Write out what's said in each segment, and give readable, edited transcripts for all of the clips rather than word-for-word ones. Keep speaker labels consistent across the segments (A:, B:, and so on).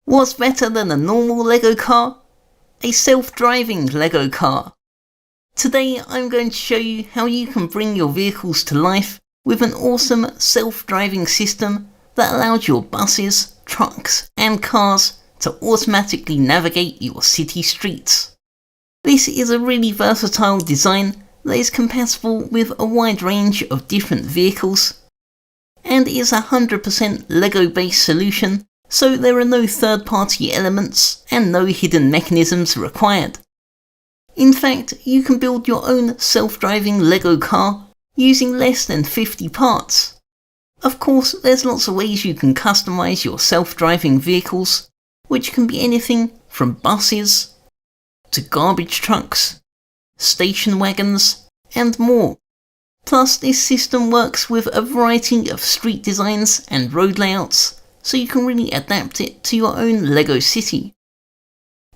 A: What's better than a normal Lego car? A self-driving Lego car. Today I'm going to show you how you can bring your vehicles to life with an awesome self-driving system that allows your buses, trucks and cars to automatically navigate your city streets. This is a really versatile design that is compatible with a wide range of different vehicles and is a 100% Lego based solution, so there are no third-party elements and no hidden mechanisms required. In fact, you can build your own self-driving Lego car using less than 50 parts. Of course, there's lots of ways you can customize your self-driving vehicles, which can be anything from buses to garbage trucks, station wagons, and more. Plus, this system works with a variety of street designs and road layouts, so you can really adapt it to your own Lego city.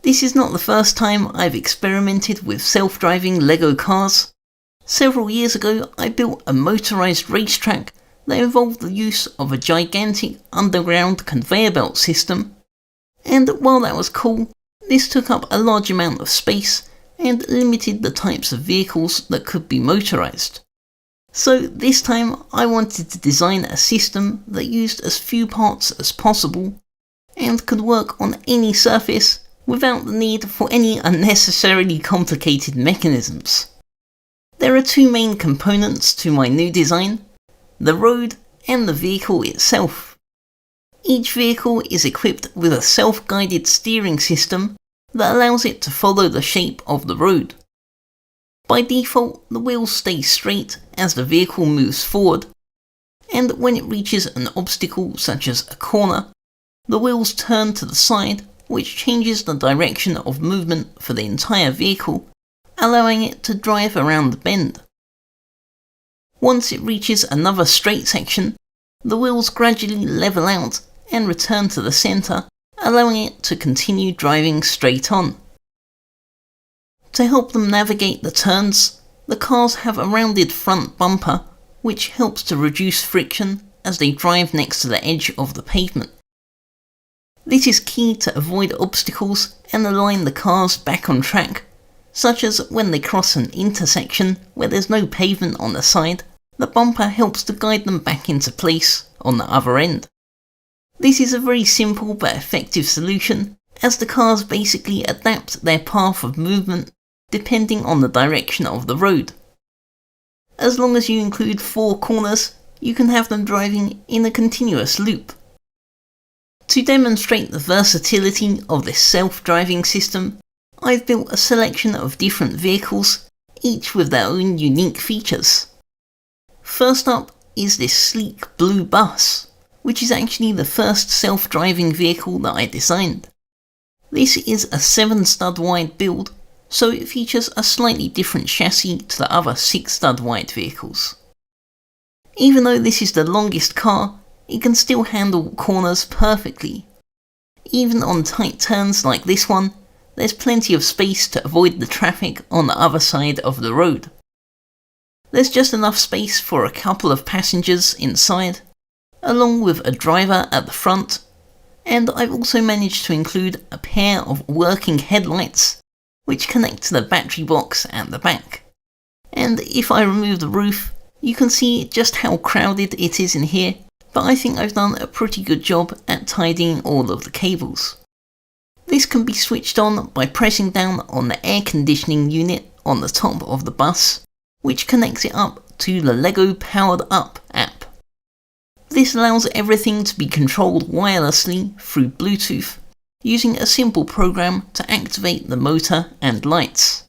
A: This is not the first time I've experimented with self-driving Lego cars. Several years ago, I built a motorized racetrack that involved the use of a gigantic underground conveyor belt system. And while that was cool, this took up a large amount of space and limited the types of vehicles that could be motorized. So this time I wanted to design a system that used as few parts as possible and could work on any surface without the need for any unnecessarily complicated mechanisms. There are two main components to my new design: the road and the vehicle itself. Each vehicle is equipped with a self-guided steering system that allows it to follow the shape of the road. By default, the wheels stay straight as the vehicle moves forward, and when it reaches an obstacle such as a corner, the wheels turn to the side, which changes the direction of movement for the entire vehicle, allowing it to drive around the bend. Once it reaches another straight section, the wheels gradually level out and return to the center, allowing it to continue driving straight on. To help them navigate the turns, the cars have a rounded front bumper, which helps to reduce friction as they drive next to the edge of the pavement. This is key to avoid obstacles and align the cars back on track, such as when they cross an intersection where there's no pavement on the side, the bumper helps to guide them back into place on the other end. This is a very simple but effective solution, as the cars basically adapt their path of movement depending on the direction of the road. As long as you include 4 corners, you can have them driving in a continuous loop. To demonstrate the versatility of this self-driving system, I've built a selection of different vehicles, each with their own unique features. First up is this sleek blue bus, which is actually the first self-driving vehicle that I designed. This is a 7-stud wide build, so it features a slightly different chassis to the other 6-stud wide vehicles. Even though this is the longest car, it can still handle corners perfectly. Even on tight turns like this one, there's plenty of space to avoid the traffic on the other side of the road. There's just enough space for a couple of passengers inside, along with a driver at the front, and I've also managed to include a pair of working headlights which connect to the battery box at the back. And if I remove the roof, you can see just how crowded it is in here, but I think I've done a pretty good job at tidying all of the cables. This can be switched on by pressing down on the air conditioning unit on the top of the bus, which connects it up to the Lego Powered Up app. This allows everything to be controlled wirelessly through Bluetooth, using a simple program to activate the motor and lights.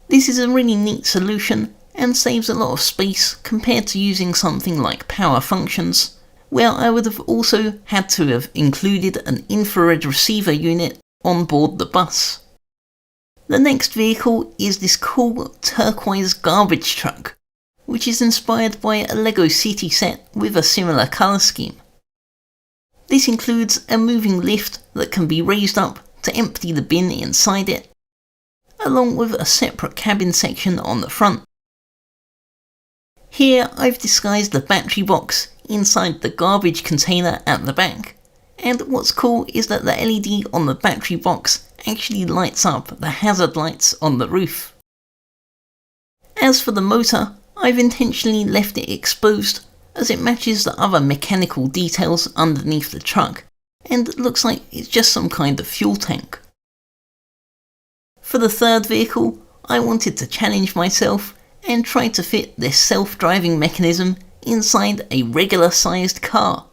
A: This is a really neat solution and saves a lot of space compared to using something like Power Functions, where I would have also had to have included an infrared receiver unit on board the bus. The next vehicle is this cool turquoise garbage truck, which is inspired by a Lego City set with a similar colour scheme. This includes a moving lift that can be raised up to empty the bin inside it, along with a separate cabin section on the front. Here I've disguised the battery box inside the garbage container at the back, And what's cool is that the LED on the battery box actually lights up the hazard lights on the roof. As for the motor, I've intentionally left it exposed as it matches the other mechanical details underneath the truck and looks like it's just some kind of fuel tank. For the third vehicle, I wanted to challenge myself and try to fit this self-driving mechanism inside a regular sized car.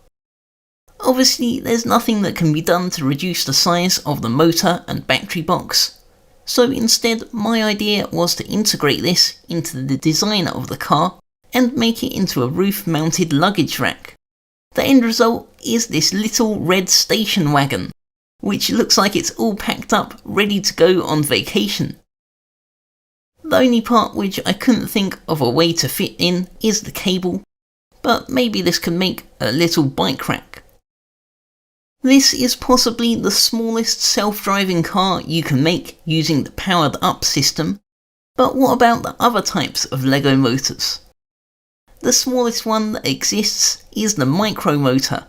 A: Obviously, there's nothing that can be done to reduce the size of the motor and battery box, so instead my idea was to integrate this into the design of the car and make it into a roof-mounted luggage rack. The end result is this little red station wagon, which looks like it's all packed up ready to go on vacation. The only part which I couldn't think of a way to fit in is the cable, but maybe this can make a little bike rack. This is possibly the smallest self-driving car you can make using the powered up system, but what about the other types of LEGO motors? The smallest one that exists is the micro motor,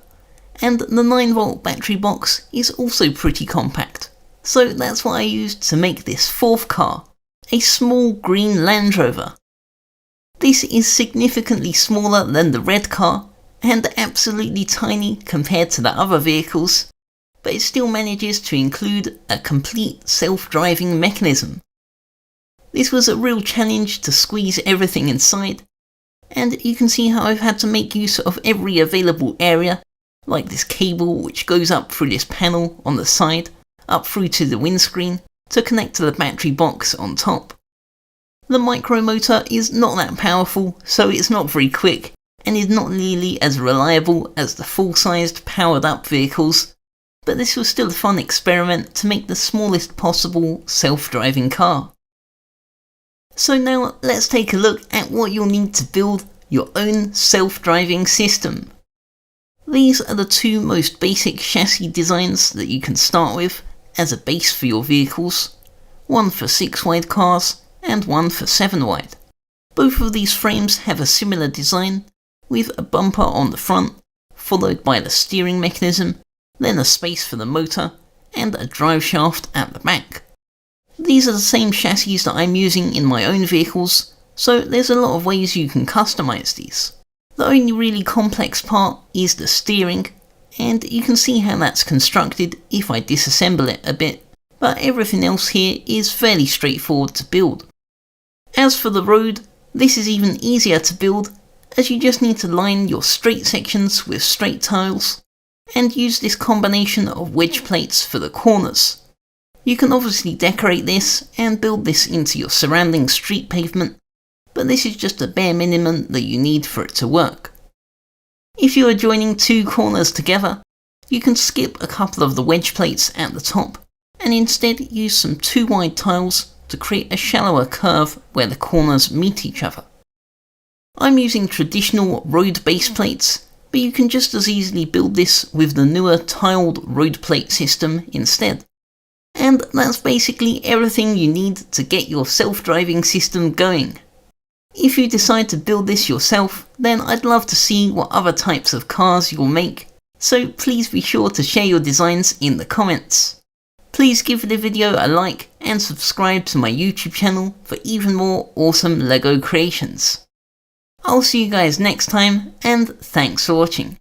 A: and the 9V battery box is also pretty compact, so that's what I used to make this fourth car, a small green Land Rover. This is significantly smaller than the red car, and absolutely tiny compared to the other vehicles, but it still manages to include a complete self-driving mechanism. This was a real challenge to squeeze everything inside, and you can see how I've had to make use of every available area, like this cable which goes up through this panel on the side, up through to the windscreen, to connect to the battery box on top. The micro motor is not that powerful, so it's not very quick, and is not nearly as reliable as the full-sized powered up vehicles, but this was still a fun experiment to make the smallest possible self-driving car. So now let's take a look at what you'll need to build your own self-driving system. These are the two most basic chassis designs that you can start with as a base for your vehicles, one for 6-wide cars and one for 7-wide. Both of these frames have a similar design, with a bumper on the front, followed by the steering mechanism, then a space for the motor, and a drive shaft at the back. These are the same chassis that I'm using in my own vehicles, so there's a lot of ways you can customize these. The only really complex part is the steering, and you can see how that's constructed if I disassemble it a bit, but everything else here is fairly straightforward to build. As for the road, this is even easier to build, as you just need to line your straight sections with straight tiles, and use this combination of wedge plates for the corners. You can obviously decorate this and build this into your surrounding street pavement, but this is just a bare minimum that you need for it to work. If you are joining two corners together, you can skip a couple of the wedge plates at the top, and instead use some 2-wide tiles to create a shallower curve where the corners meet each other. I'm using traditional road base plates, but you can just as easily build this with the newer tiled road plate system instead. And that's basically everything you need to get your self-driving system going. If you decide to build this yourself, then I'd love to see what other types of cars you'll make, so please be sure to share your designs in the comments. Please give the video a like and subscribe to my YouTube channel for even more awesome LEGO creations. I'll see you guys next time, and thanks for watching.